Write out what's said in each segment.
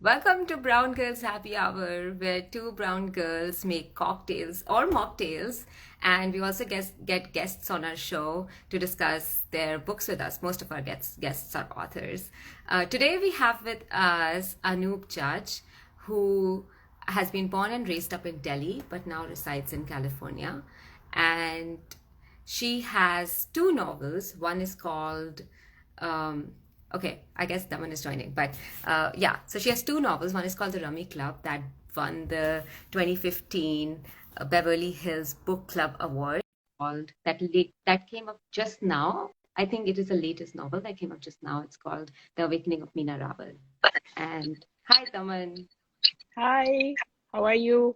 Welcome to Brown Girls Happy Hour, where two brown girls make cocktails or mocktails, and we also get guests on our show to discuss their books with us. Most of our guests are authors. Today we have with us Anoop Judge, who has been born and raised up in Delhi, but now resides in California, and she has two novels. One is called um, okay, I guess Daman is joining. But yeah, so she has two novels. One is called The Rummy Club that won the 2015 Beverly Hills Book Club Award. Called that came up just now. I think it is the latest novel that came up just now. It's called The Awakening of Meena Rawat. And hi, Daman. Hi, how are you?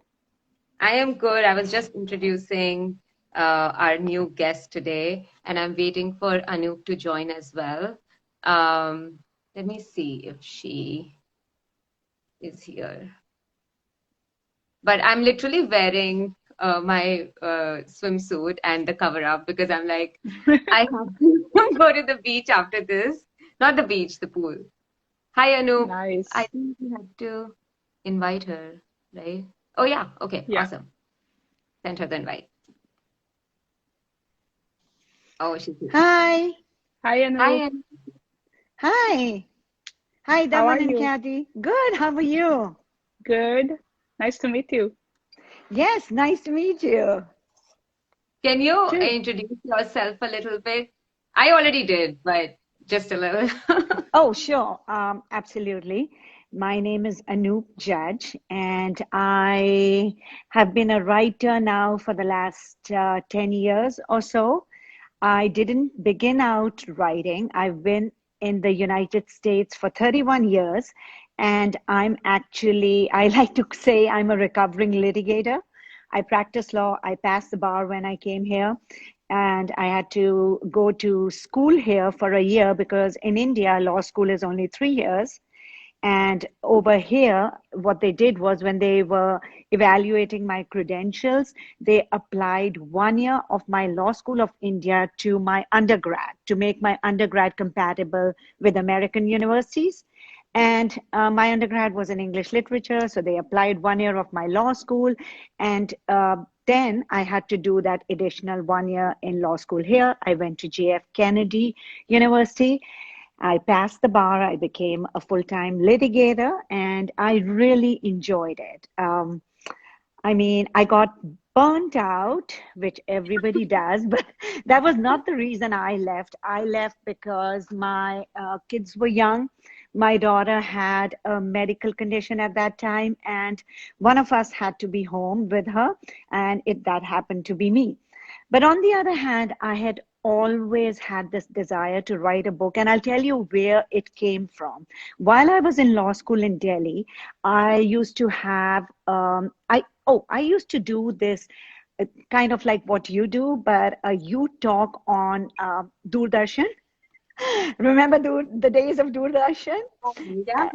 I am good. I was just introducing our new guest today, and I'm waiting for Anoop to join as well. Um, Let me see if she is here. But I'm literally wearing my swimsuit and the cover up because I'm like, I have to go to the beach after this. Not the beach, the pool. Hi, Anoop. I Nice. think you have to invite her, right? Oh, yeah. Okay, Yeah. awesome. Send her the invite. Oh, she's here. Hi. Hi, Anoop. Hi, Anoop. Hi. Hi, How are Daman and you? Kathy. Good. How are you? Good. Nice to meet you. Yes, nice to meet you. Can you Sure. introduce yourself a little bit? I already did, but just a little. Oh, sure. Absolutely. My name is Anoop Judge, and I have been a writer now for the last 10 years or so. I didn't begin out writing. I've been in the United States for 31 years, and I like to say I'm a recovering litigator. I practice law. I passed the bar when I came here, and I had to go to school here for a year because in India, law school is only 3 years. And over here, what they did was when they were evaluating my credentials, they applied 1 year of my Law School of India to my undergrad to make my undergrad compatible with American universities. And my undergrad was in English literature, so they applied 1 year of my law school. And then I had to do that additional 1 year in law school here. I went to JF Kennedy University. I passed the bar. I became a full-time litigator, and I really enjoyed it. I mean, I got burnt out, which everybody does, but that was not the reason I left. I left because my kids were young. My daughter had a medical condition at that time, and one of us had to be home with her, and that happened to be me. But on the other hand, I had always had this desire to write a book, and I'll tell you where it came from. While I was in law school in Delhi, I used to have I used to do this kind of like what you do, but you talk on Doordarshan. Remember the days of Doordarshan? Yeah.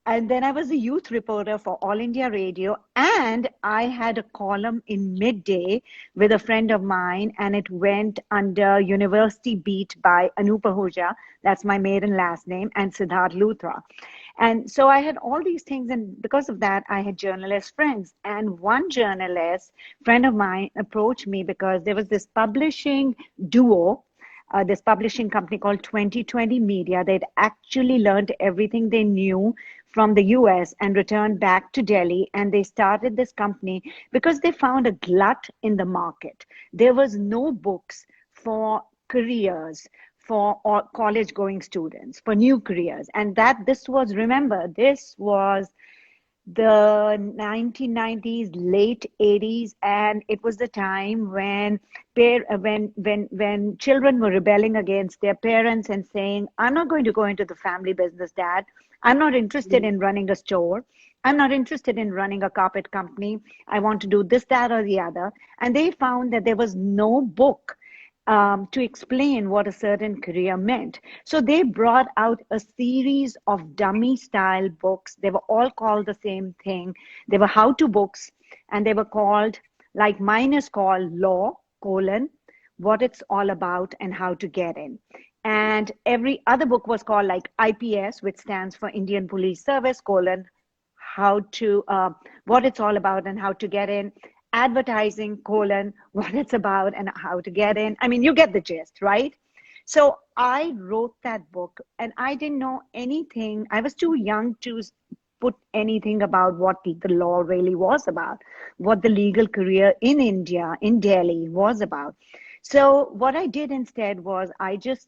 And then I was a youth reporter for All India Radio, and I had a column in midday with a friend of mine, and it went under University Beat by Anoop Judge. That's my maiden last name, and Siddharth Luthra. And so I had all these things, and because of that, I had journalist friends. And one journalist friend of mine approached me because there was this publishing duo, this publishing company called 2020 Media. They'd actually learned everything they knew from the US and returned back to Delhi. And they started this company because they found a glut in the market. There was no books for careers for college going students for new careers. And that this was, remember, this was the 1990s, late 80s, and it was the time when when children were rebelling against their parents and saying, I'm not going to go into the family business, Dad. I'm not interested in running a store. I'm not interested in running a carpet company. I want to do this, that, or the other. And they found that there was no book to explain what a certain career meant. So they brought out a series of dummy style books. They were all called the same thing. They were how to books, and they were called, like mine is called Law, colon, what it's all about and how to get in. And every other book was called like IPS, which stands for Indian Police Service, colon, how to, what it's all about and how to get in. Advertising, colon, what it's about and how to get in. I mean, you get the gist, right? So I wrote that book and I didn't know anything. I was too young to put anything about what the law really was about, what the legal career in India, in Delhi was about. So what I did instead was I just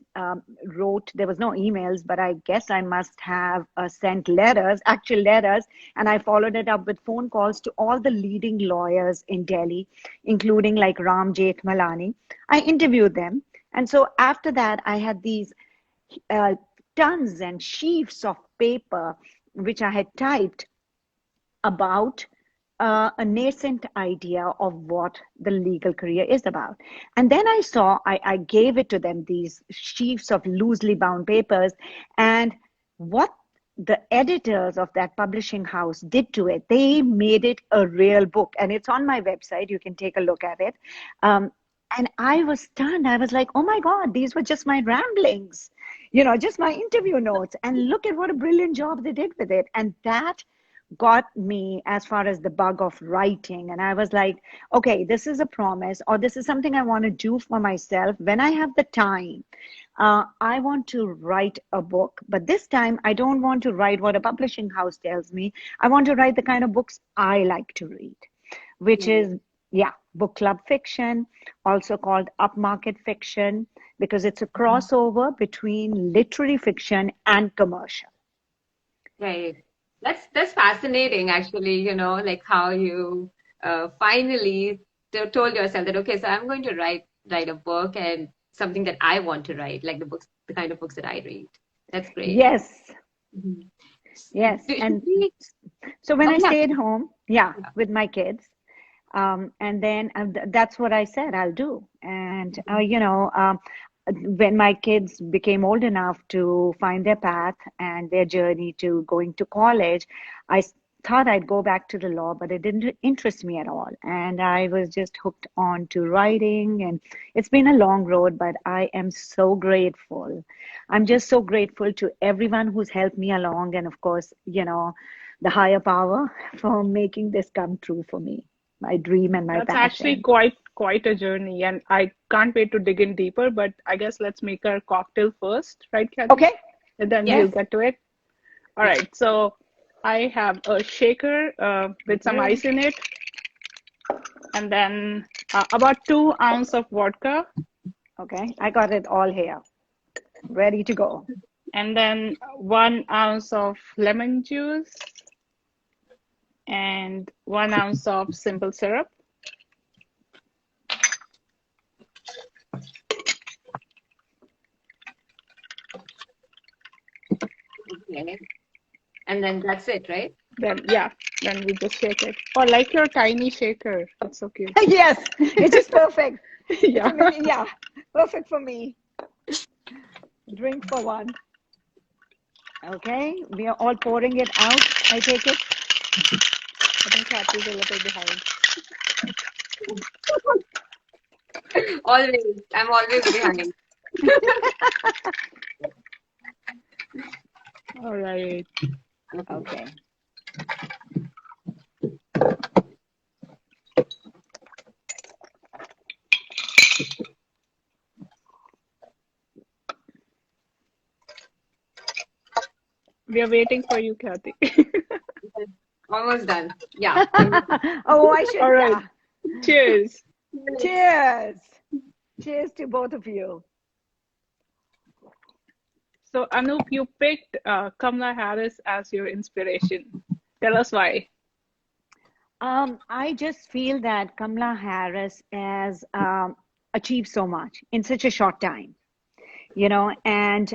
wrote, there was no emails, but I guess I must have sent letters, actual letters, and I followed it up with phone calls to all the leading lawyers in Delhi, including like Ram Jethmalani. I interviewed them. And so after that, I had these uh, tons and sheafs of paper, which I had typed about a nascent idea of what the legal career is about. And then I gave it to them, these sheafs of loosely bound papers, and what the editors of that publishing house did to it, they made it a real book. And it's on my website. You can take a look at it. And I was stunned. I was like, oh my God, these were just my ramblings, just my interview notes. And look at what a brilliant job they did with it. And that got me as far as the bug of writing. And I was like, okay, this is a promise, or this is something I want to do for myself when I have the time. I want to write a book, but this time I don't want to write what a publishing house tells me. I want to write the kind of books I like to read, which is, book club fiction, also called upmarket fiction, because it's a crossover between literary fiction and commercial. Right. That's fascinating, actually, like how you finally told yourself that, okay, so I'm going to write a book and something that I want to write, like the kind of books that I read. That's great. Yes. Mhm. Yes. Should And we- so when I yeah. stayed home, with my kids, and then that's what I said I'll do. And, when my kids became old enough to find their path and their journey to going to college, thought I'd go back to the law, but it didn't interest me at all. And I was just hooked on to writing. And it's been a long road, but I am so grateful. I'm just so grateful to everyone who's helped me along. And of course, the higher power for making this come true for me, my dream and my That's actually passion. quite a journey, and I can't wait to dig in deeper. But I guess let's make our cocktail first, right, Kathy? Okay. And then Yes. we'll get to it. All Yes. right. So I have a shaker with some ice in it, and then about 2 ounces of vodka, Okay. I got it all here, ready to go. and then 1 ounce of lemon juice, and 1 ounce of simple syrup. Okay. And then that's it, right? Then we just shake it. Oh, like your tiny shaker. It's so cute. Yes, it is perfect. Yeah. Perfect for me. Drink for one. Okay, we are all pouring it out. I take it. I think Kathy's a little behind. Always. I'm always behind. All right. Okay. We are waiting for you, Kathy. Almost done. Yeah. Oh, I should. All right. Cheers. Cheers. Cheers to both of you. So, Anoop, you picked Kamala Harris as your inspiration. Tell us why. I just feel that Kamala Harris has achieved so much in such a short time, and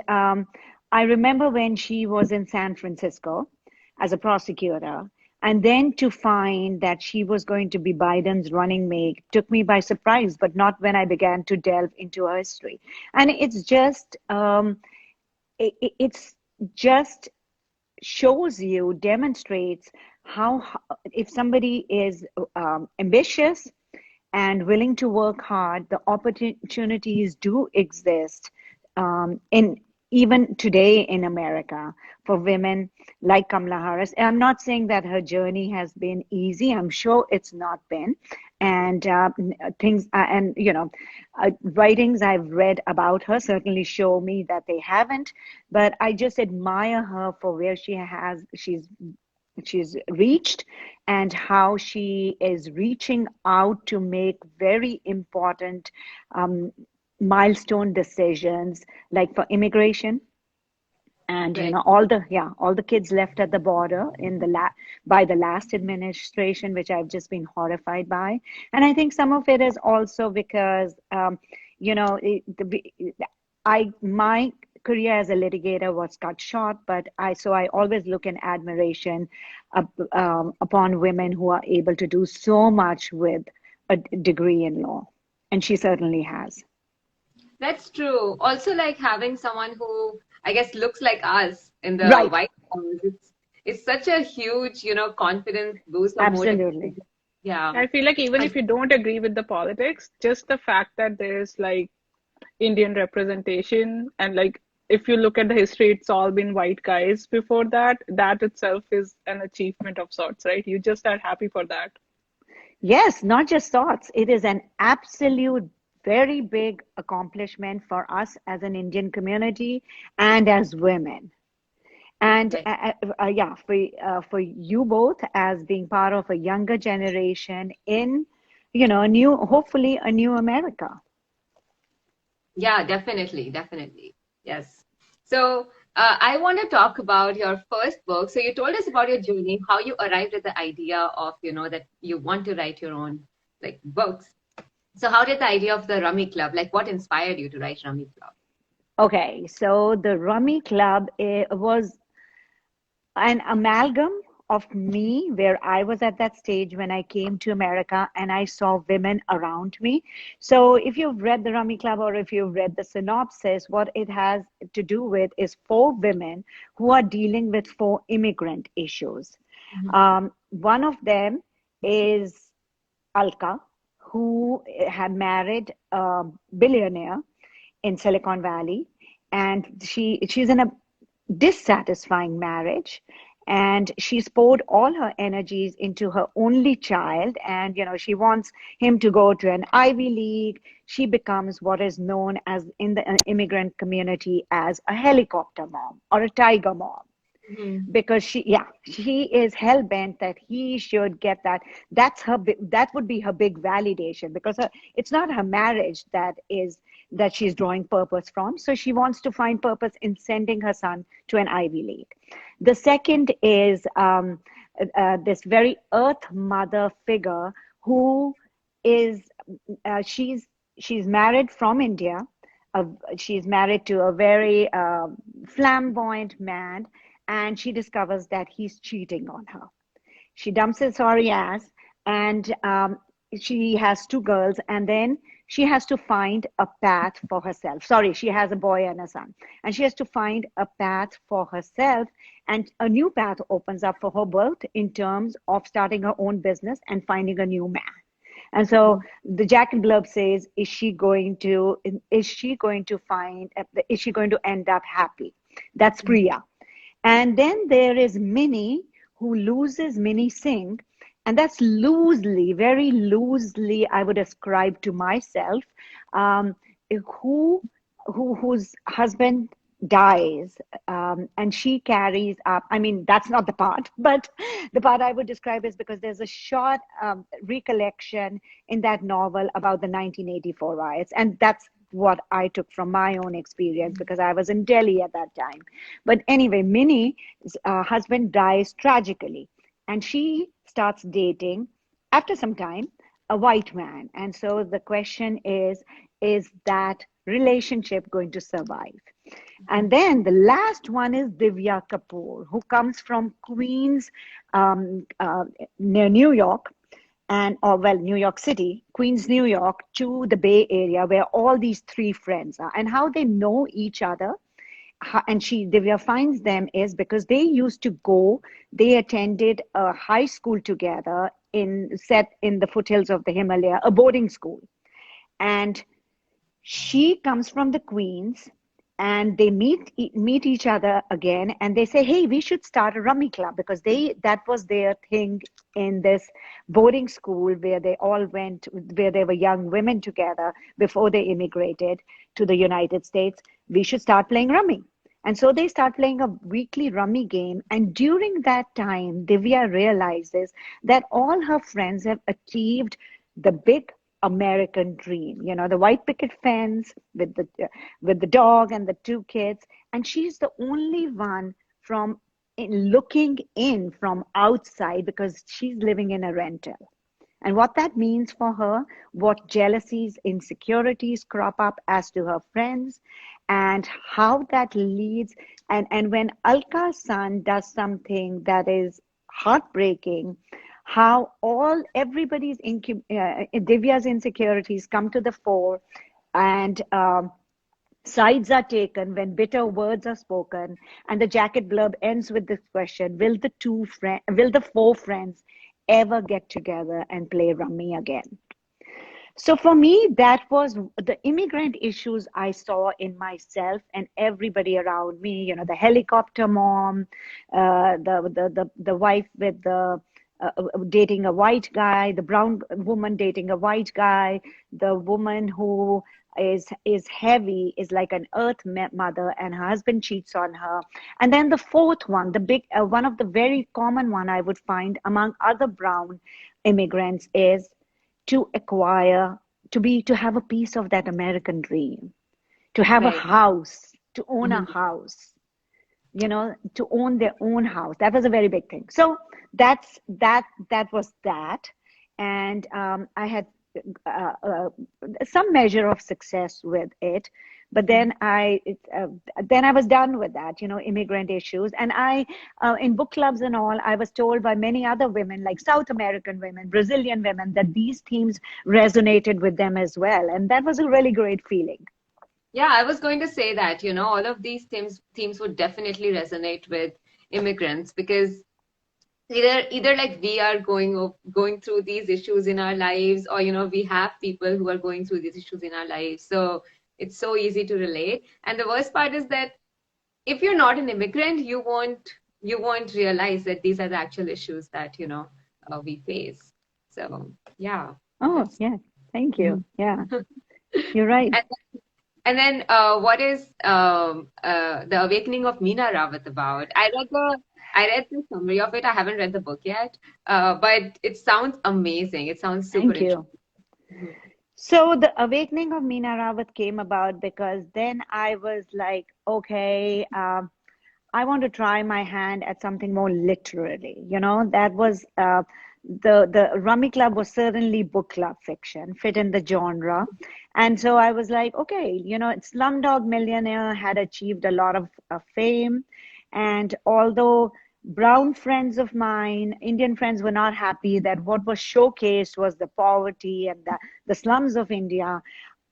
I remember when she was in San Francisco as a prosecutor, and then to find that she was going to be Biden's running mate took me by surprise, but not when I began to delve into her history. And it's just shows you, demonstrates how, if somebody is ambitious and willing to work hard, the opportunities do exist in even today in America, for women like Kamala Harris. And I'm not saying that her journey has been easy. I'm sure it's not been. And things, and writings I've read about her certainly show me that they haven't. But I just admire her for where she's reached and how she is reaching out to make very important um, milestone decisions, like for immigration. And Right. all the kids left at the border in by the last administration, which I've just been horrified by. And I think some of it is also because you know it, the, I my career as a litigator was cut short, but I always look in admiration upon women who are able to do so much with a degree in law, and she certainly has. That's true. Also, like having someone who I guess looks like us in the Right, White House, it's such a huge, confidence boost or motivation. absolutely. Yeah. I feel like even I, if you don't agree with the politics, just the fact that there's like Indian representation and like if you look at the history, it's all been white guys before that. That itself is an achievement of sorts, right? You just are happy for that. Yes, not just thoughts. It is an absolute, very big accomplishment for us as an Indian community and as women. And right. yeah, for you both as being part of a younger generation in, a new, hopefully a new America. Yeah, definitely, definitely. Yes. So I want to talk about your first book. So you told us about your journey, how you arrived at the idea of, that you want to write your own like books. So how did the idea of the Rummy Club, like what inspired you to write Rummy Club? Okay, so the Rummy Club was an amalgam of me where I was at that stage when I came to America and I saw women around me. So if you've read the Rummy Club or if you've read the synopsis, what it has to do with is four women who are dealing with four immigrant issues. Mhm. One of them is Alka, who had married a billionaire in Silicon Valley, and she's in a dissatisfying marriage, and she's poured all her energies into her only child, and she wants him to go to an Ivy League. She becomes what is known as in the immigrant community as a helicopter mom or a tiger mom, Mhm. because she is hell bent that he should get that. That would be her big validation, because it's not her marriage that she's drawing purpose from, so she wants to find purpose in sending her son to an Ivy League. The second is this very earth mother figure who is she's married from India. uh, she's married to a very flamboyant man, and she discovers that he's cheating on her. She dumps his sorry ass, and she has two girls, and then she has to find a path for herself. Sorry, she has a boy and a son, and she has to find a path for herself, and a new path opens up for her both in terms of starting her own business and finding a new man. And so the Jack and Blurb says, is she going to end up happy? That's Priya. And then there is Minnie, who loses Minnie Singh. And that's loosely, very loosely, I would ascribe to myself, um, who, whose husband dies, and she carries up. I mean, that's not the part, but the part I would describe is because there's a short recollection in that novel about the 1984 riots. And that's what I took from my own experience because I was in Delhi at that time. But anyway, Minnie's husband dies tragically, and she starts dating after some time a white man. And so the question is that relationship going to survive? And then the last one is Divya Kapoor, who comes from Queens, near New York, or well, New York City, Queens, New York, to the Bay Area, where all these three friends are, and how they know each other. And Divya finds them is because they attended a high school together set in the foothills of the Himalaya, a boarding school. And she comes from the Queens, and they meet each other again, and they say, hey, we should start a rummy club, because that was their thing in this boarding school where they all went, where they were young women together before they immigrated to the United States. We should start playing rummy. And so they start playing a weekly rummy game. And during that time, Divya realizes that all her friends have achieved the big American dream. You know, the white picket fence with the dog and the two kids, and she's the only one from looking in from outside, because she's living in a rental. And what that means for her, what jealousies, insecurities crop up as to her friends, and how that leads. And when Alka's son does something that is heartbreaking, how Divya's insecurities come to the fore, and sides are taken when bitter words are spoken. And the jacket blurb ends with this question: will the four friends ever get together and play rummy again? So for me, that was the immigrant issues I saw in myself and everybody around me. You know, the helicopter mom, the wife with the dating a white guy, the brown woman dating a white guy, the woman who is heavy, is like an earth mother, and her husband cheats on her. And then the fourth one, the big one of the very common one I would find among other brown immigrants, is to acquire, to have a piece of that American dream, to have a Right. house, to own a Mhm. house, you know, to own their own house. That was a very big thing. So that was that. And I had uh, uh, some measure of success with it. But Mhm. then I was done with that, you know, immigrant issues. And in book clubs and all, I was told by many other women, like South American women, Brazilian women, that these themes resonated with them as well. And that was a really great feeling. Yeah, I was going to say that, all of these themes would definitely resonate with immigrants because either like we are going through these issues in our lives, or we have people who are going through these issues in our lives. So it's so easy to relate. And the worst part is that if you're not an immigrant, you won't realize that these are the actual issues that we face. So yeah, Oh, that's. yeah. Thank you. Mhm. Yeah, you're right. And then what is the Awakening of Meena Rawat about? I read the summary of it. I haven't read the book yet, but it sounds amazing. It sounds super Thank interesting. you. So the awakening of Meena Rawat came about because then I was like, okay, I want to try my hand at something more literary. You know, that was the Rummy Club was certainly book club fiction, fit in the genre. And so I was like, okay, you know, Slumdog Millionaire had achieved a lot of fame. And although brown friends of mine, Indian friends, were not happy that what was showcased was the poverty and the slums of India,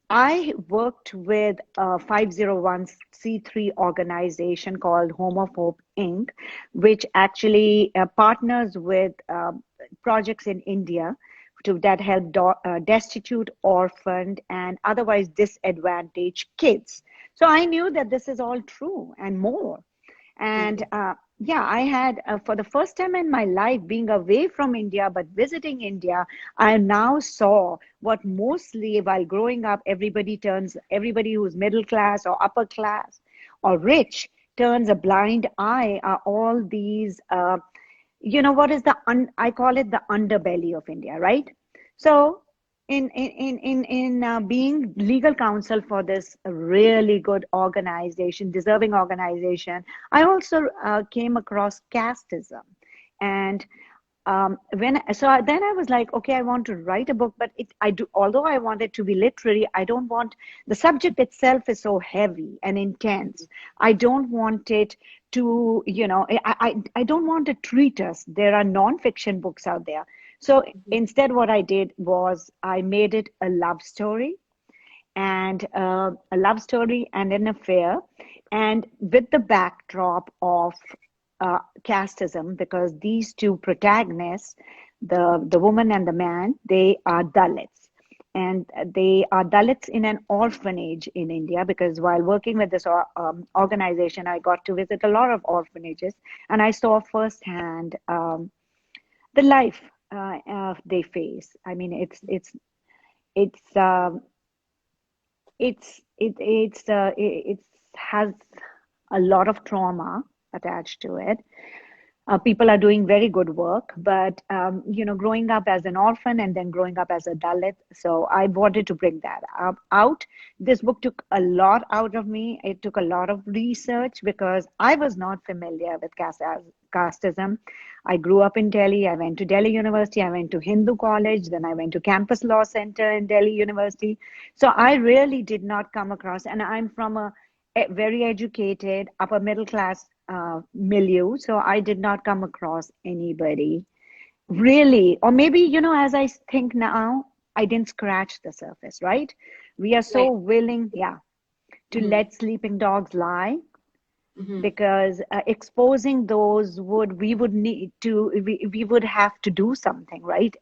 I worked with a 501c3 organization called Home of Hope Inc., which actually partners with projects in India that help destitute, orphaned, and otherwise disadvantaged kids. So I knew that this is all true and more. And Mhm. yeah, I had, for the first time in my life, being away from India, but visiting India, I now saw what mostly while growing up, everybody who's middle class or upper class or rich turns a blind eye, are all these, what is I call it the underbelly of India, right? So in being legal counsel for this really good organization, deserving organization, I also came across casteism. And then I was like, okay, I want to write a book, but although I want it to be literary, I don't want, the subject itself is so heavy and intense. I don't want it to, I don't want a treatise. There are non-fiction books out there. So instead, what I did was I made it a love story and an affair, and with the backdrop of casteism, because these two protagonists, the woman and the man, they are Dalits. and they are Dalits in an orphanage in India, because while working with this organization, I got to visit a lot of orphanages, and I saw firsthand the life they face. I mean, it's it has a lot of trauma attached to it. People are doing very good work, but growing up as an orphan and then growing up as a Dalit, so I wanted to bring that out. This book took a lot out of me. It took a lot of research because I was not familiar with casteism. I grew up in Delhi. I went to Delhi University. I went to Hindu College. Then I went to Campus Law Center in Delhi University. So I really did not come across, and I'm from a very educated, upper middle class milieu. So I did not come across anybody really, or maybe, as I think now, I didn't scratch the surface, right? We are so Right. willing, yeah, to Mhm. let sleeping dogs lie, Mhm. because exposing those we would have to do something, right?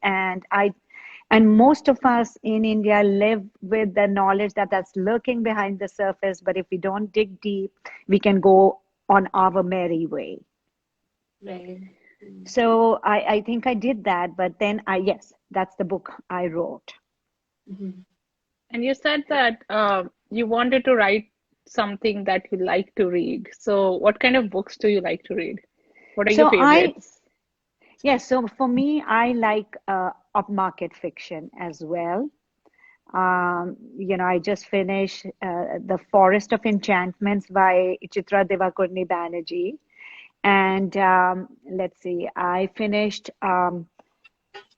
And most of us in India live with the knowledge that that's lurking behind the surface, but if we don't dig deep, we can go on our merry way. Right. Mm. So I think I did that, but then yes, that's the book I wrote. Mhm. And you said that you wanted to write something that you like to read. So, what kind of books do you like to read? What are your So favorites? yes, so for me, I like upmarket fiction as well. I just finished The Forest of Enchantments by Chitra Devakurni Banerjee. And let's see, I finished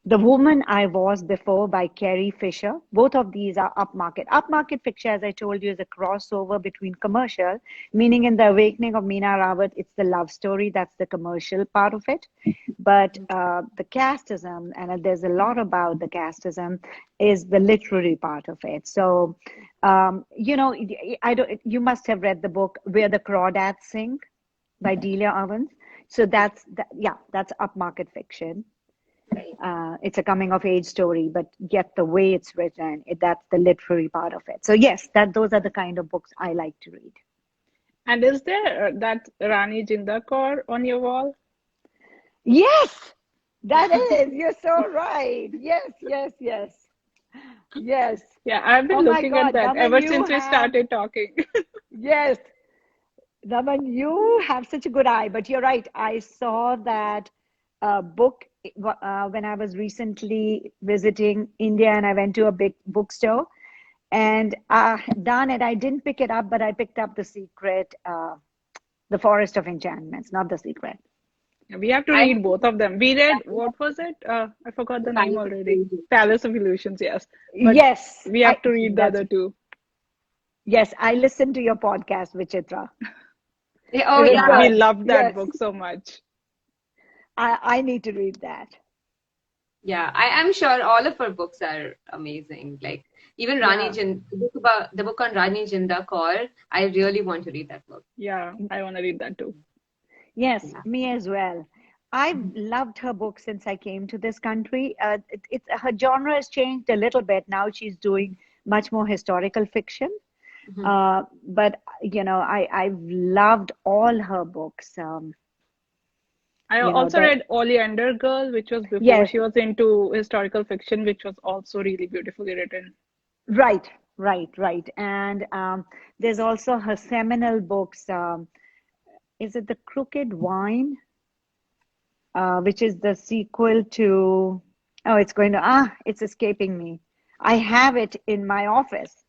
The Woman I Was Before by Carrie Fisher. Both of these are upmarket. Upmarket fiction, as I told you, is a crossover between commercial, meaning in The Awakening of Meena Rawat, it's the love story, that's the commercial part of it. But the casteism, and there's a lot about the casteism, is the literary part of it. So, I don't. You must have read the book Where the Crawdads Sing by Delia Owens. So that's upmarket fiction. Right. It's a coming of age story, but yet the way it's written, that's the literary part of it. So yes, those are the kind of books I like to read. And is there that Rani Jinder Kaur on your wall? Yes, that is. You're so right. Yes, yes, yes, yes. Yeah, I've been Oh my looking at God, that Naman, ever you since we have, started talking. yes, Naman, you have such a good eye. But you're right. I saw that book when I was recently visiting India, and I went to a big bookstore. And darn it, I didn't pick it up, but I picked up The Forest of Enchantments, not The Secret. We have to I read both of them. We read, what was it? I forgot The the name Palace of already. Illusion. Palace of Illusions, yes. But Yes, we have to read the that's other two. yes, I listened to your podcast, Vichitra. Oh It was Yeah, we yeah. good. loved that Yes, book so much. I need to read that. Yeah, I am sure all of her books are amazing. Like even Yeah, the book on Rani Jinder Kaur, I really want to read that book. Yeah, I want to read that too. yes, Yeah. me as well. I've Mhm. loved her book since I came to this country. Her genre has changed a little bit. Now she's doing much more historical fiction. Mhm. But I've loved all her books. I You know also the read Oleander Girl, which was before Yes, she was into historical fiction, which was also really beautifully written. right, right. And there's also her seminal books. Is it The Crooked Wine, which is the sequel to? Oh, it's escaping me. I have it in my office.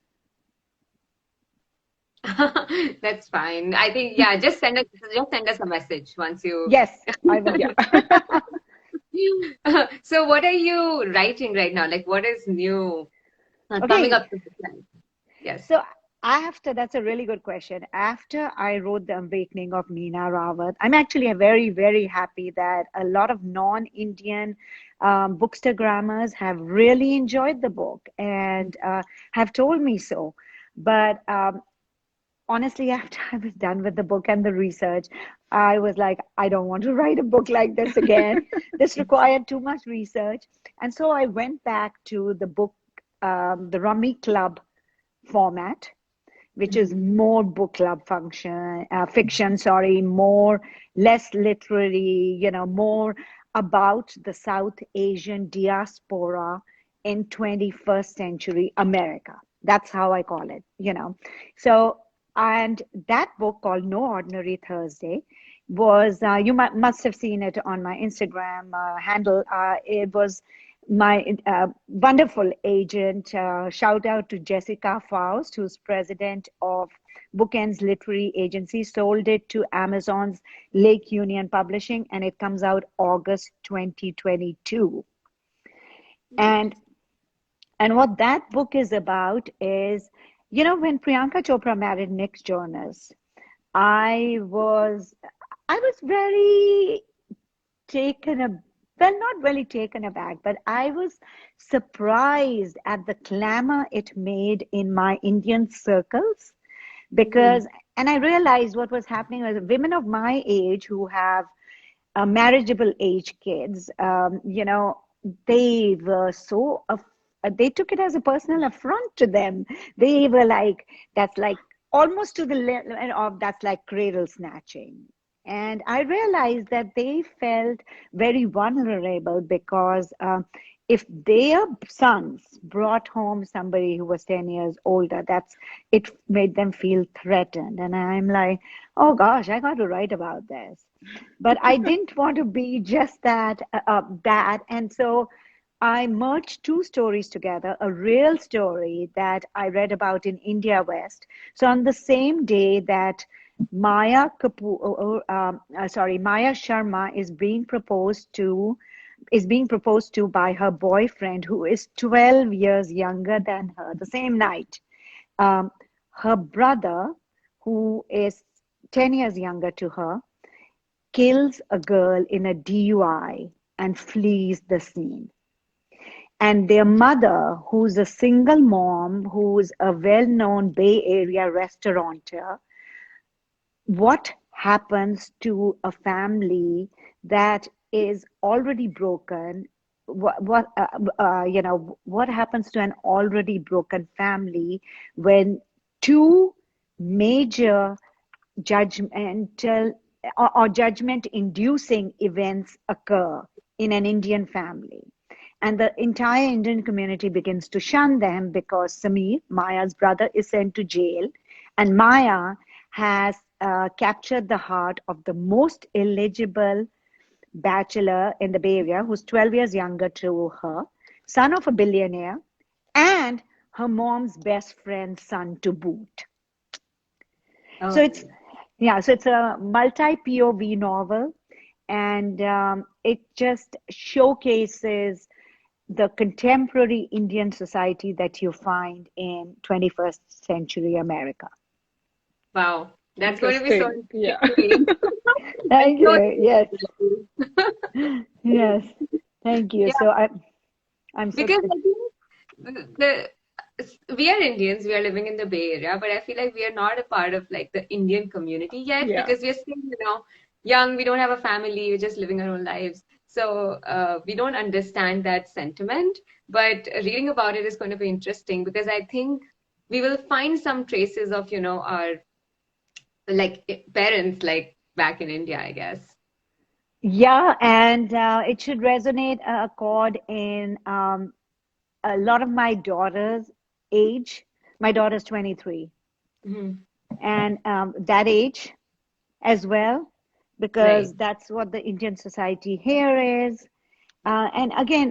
That's fine. I think just send us a message once you. Yes, I will. Yeah. So what are you writing right now? Like what is new coming Okay, up to the plan? Yes. so that's a really good question. After I wrote The Awakening of Meena Rawat, I'm actually very, very happy that a lot of non-Indian bookstagrammers have really enjoyed the book and have told me so. But honestly, after I was done with the book and the research, I was like, I don't want to write a book like this again. This required too much research. And so I went back to the book the Rummy Club format, which is Mhm. more book club fiction, sorry, more, less literary, more about the South Asian diaspora in 21st century America. That's how I call it. So, and that book called No Ordinary Thursday was, you must have seen it on my Instagram handle. It was my wonderful agent. Shout out to Jessica Faust, who's president of Bookends Literary Agency, sold it to Amazon's Lake Union Publishing, and it comes out August 2022. And what that book is about is, when Priyanka Chopra married Nick Jonas, I was I was very taken a well, not really taken aback, but I was surprised at the clamor it made in my Indian circles, Mhm. because, and I realized what was happening was women of my age who have marriageable age kids, they were they took it as a personal affront to them. They were like, that's like almost to the level of, that's like cradle snatching. And I realized that they felt very vulnerable because if their sons brought home somebody who was 10 years older, it made them feel threatened. And I'm like, oh gosh, I got to write about this. But I didn't want to be just that. And so I merged two stories together, a real story that I read about in India West. So on the same day that Maya Sharma is being proposed to by her boyfriend, who is 12 years younger than her, the same night. Um, Her brother, who is 10 years younger to her, kills a girl in a DUI and flees the scene. And their mother, who's a single mom, who's a well known Bay Area restaurateur, what happens to a family that is already broken? What happens to an already broken family when two major judgmental or judgment inducing events occur in an Indian family? And the entire Indian community begins to shun them because Samir, Maya's brother, is sent to jail, and Maya has captured the heart of the most eligible bachelor in the Bay Area, who's 12 years younger to her, son of a billionaire, and her mom's best friend's son to boot. So Oh, it's a multi POV novel, and it just showcases the contemporary Indian society that you find in 21st century America. wow. That's going to be so Interesting. interesting Yeah. to read. I'm Thank so you. Yes, excited. yes. Thank you. Yeah, So I'm so because I think we are Indians, we are living in the Bay Area, but I feel like we are not a part of like the Indian community yet Yeah. because we are still, young, we don't have a family, we're just living our own lives. So we don't understand that sentiment, but reading about it is going to be interesting because I think we will find some traces of, our like parents like back in India, I guess. Yeah, and it should resonate a chord in a lot of my daughter's age. My daughter's 23, Hmm. and that age as well, Right. because that's what the Indian society here is. And again,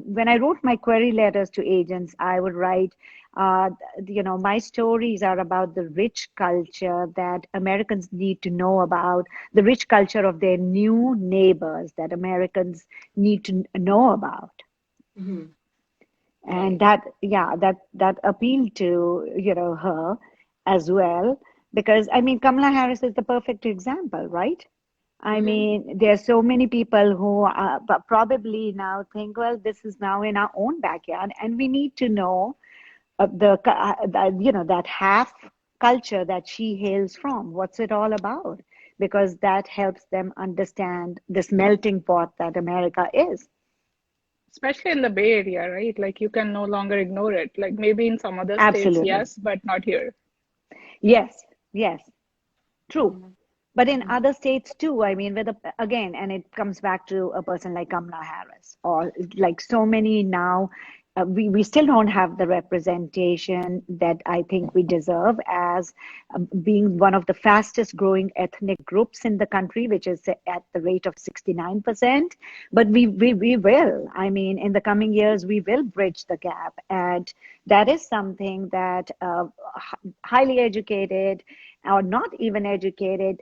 when I wrote my query letters to agents, I would write, my stories are about the rich culture that Americans need to know about, the rich culture of their new neighbors that Americans need to know about. Hmm. And Right. that appealed to, her as well, because I mean, Kamala Harris is the perfect example, right? I Hmm. mean, there are so many people who probably now think, well, this is now in our own backyard, and we need to know that half culture that she hails from. What's it all about? Because that helps them understand this melting pot that America is. especially in the Bay Area, right? Like you can no longer ignore it. Like maybe in some other states, Absolutely. yes, but not here. Yes, yes, true. Mhm. But in other states too, I mean, again, and it comes back to a person like Kamala Harris, or like so many now, we still don't have the representation that I think we deserve as being one of the fastest growing ethnic groups in the country, which is at the rate of 69%. But we will. I mean, in the coming years, we will bridge the gap. And that is something that highly educated or not even educated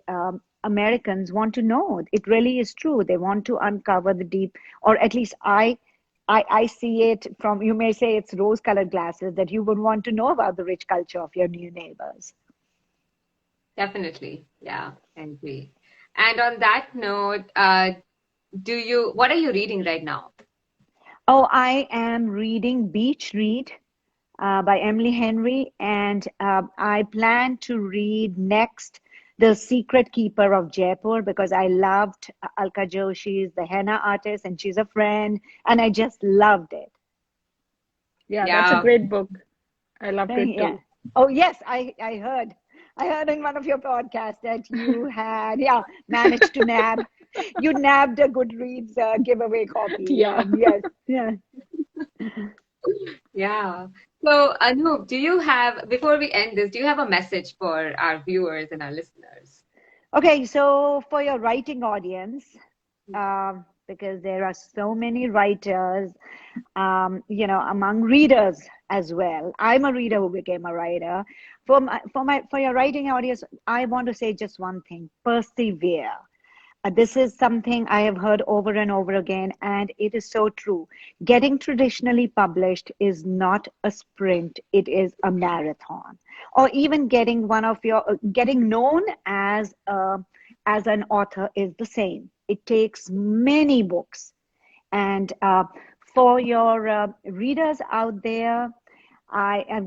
Americans want to know. It really is true. They want to uncover the deep, or at least I see it from, you may say it's rose-colored glasses, that you would want to know about the rich culture of your new neighbors. Definitely. Yeah, I agree. And on that note, what are you reading right now? Oh, I am reading Beach Read by Emily Henry, and I plan to read next The Secret Keeper of Jaipur because I loved Alka Joshi's The Henna Artist, and she's a friend, and I just loved it. Yeah, that's a Yeah, great book. I loved it Yeah. too. Oh, yes, I heard in one of your podcasts that you had, yeah, managed to you nabbed a Goodreads giveaway copy. Yeah. Yes, yeah. yeah. So, Anoop, before we end this, do you have a message for our viewers and our listeners? Okay, so for your writing audience, because there are so many writers, among readers as well. I'm a reader who became a writer. For your writing audience, I want to say just one thing: persevere. This is something I have heard over and over again, and it is so true. Getting traditionally published is not a sprint, it is a marathon. Or even getting known as an author is the same. It takes many books. And for your readers out there,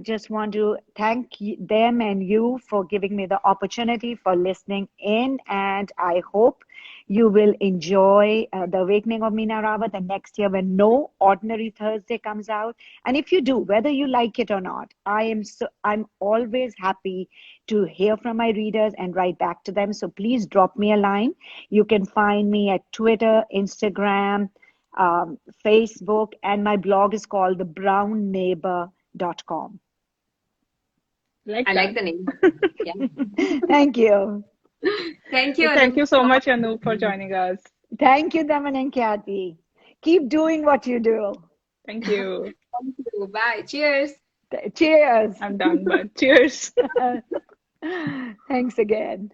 just want to thank them and you for giving me the opportunity for listening in. And I hope you will enjoy The Awakening of Meena Rawat the next year when No Ordinary Thursday comes out. And if you do, whether you like it or not, I'm always happy to hear from my readers and write back to them. So please drop me a line. You can find me at Twitter, Instagram, Facebook, and my blog is called thebrown.neighbor.com. Like I like that. the name. Yeah. Thank you. Thank you, Thank Anoop, you so so much much, for Anu, for joining. joining us. Thank you, Daman and Kathy. Keep doing what you do. Thank you. Thank you. Bye. Cheers. Cheers. I'm done, but cheers. Thanks again.